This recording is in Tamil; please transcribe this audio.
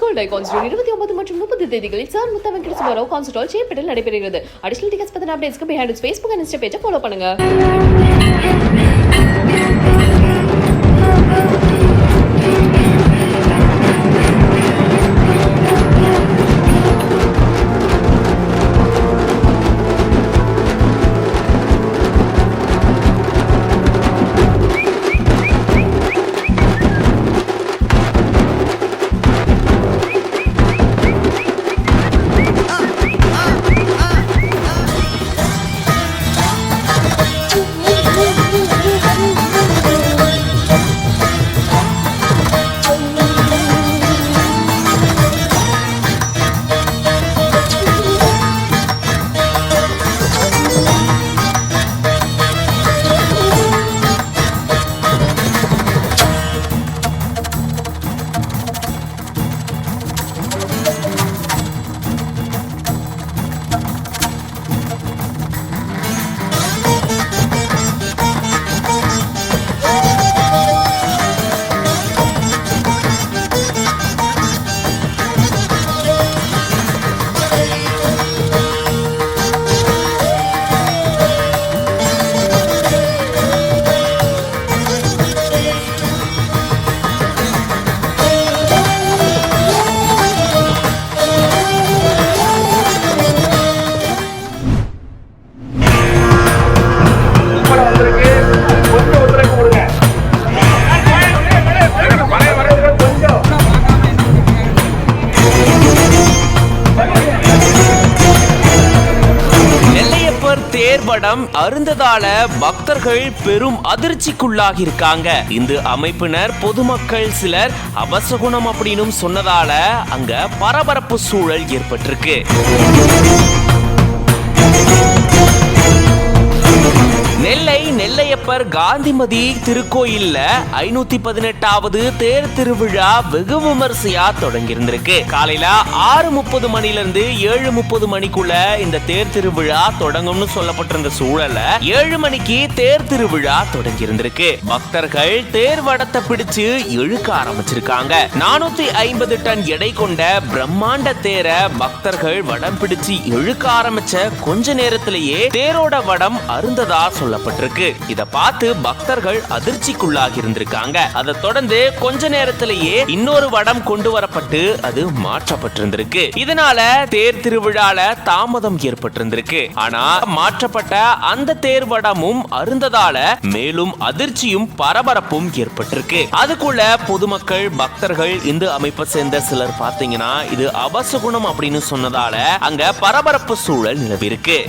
Gold Icons 29 மற்றும் 30 தேதிகளில் சார் முத்தா வெங்கட சுப்பராவ் கான்சர்ட் ஹால் சேப்பட்டில் நடைபெறுகிறது. அடிஷனல் டிக்கெட்ஸ் பத்தின அப்டேட்ஸ்க்கு behind its Facebook and Insta பேஜை ஃபாலோ பண்ணுங்க. தேர்வடம் அருந்ததால பக்தர்கள் பெரும் அதிர்ச்சிக்குள்ளாகி இருக்காங்க. இந்து அமைப்பினர் பொதுமக்கள் சிலர் அபசகுணம் அப்படின்னு சொன்னதால அங்க பரபரப்பு சூழல் ஏற்பட்டிருக்கு. நெல்லை நெல்லையப்பர் காந்திமதி திருக்கோயில்ல 518வது தேர் திருவிழா வெகு விமர்சையா தொடங்கி இருந்திருக்கு. காலையில 6:30 மணில இருந்து 7:30 மணிக்குள்ள இந்த தேர் திருவிழா தொடங்கும்னு சொல்லப்பட்டிருந்த சூழல்ல 7 மணிக்கு தேர் திருவிழா தொடங்கி இருந்திருக்கு. பக்தர்கள் தேர் வடத்தை பிடிச்சு இழுக்க ஆரம்பிச்சிருக்காங்க. 450 டன் எடை கொண்ட பிரம்மாண்ட தேரை பக்தர்கள் வடம் பிடிச்சு இழுக்க ஆரம்பிச்ச கொஞ்ச நேரத்திலேயே தேரோட வடம் அருந்ததா சொல்லப்பட்டிருக்கு. இத பார்த்து பக்தர்கள் அதிர்ச்சிக்குள்ளாகி இருந்திருக்காங்க. அதை தொடர்ந்து கொஞ்ச நேரத்திலேயே இன்னொரு வடம் கொண்டு வரப்பட்டு அது மாற்றப்பட்டிருந்திருக்கு. இதனால தேர் திருவிழால தாமதம் ஏற்பட்டிருந்திருக்கு. ஆனா மாற்றப்பட்ட அந்த தேர் வடமும் அருந்ததால மேலும் அதிர்ச்சியும் பரபரப்பும் ஏற்பட்டிருக்கு. அதுக்குள்ள பொதுமக்கள் பக்தர்கள் இந்து அமைப்பை சேர்ந்த சிலர் பாத்தீங்கன்னா இது அபசகுணம் அப்படின்னு சொன்னதால அங்க பரபரப்பு சூழல் நிலவிருக்கு.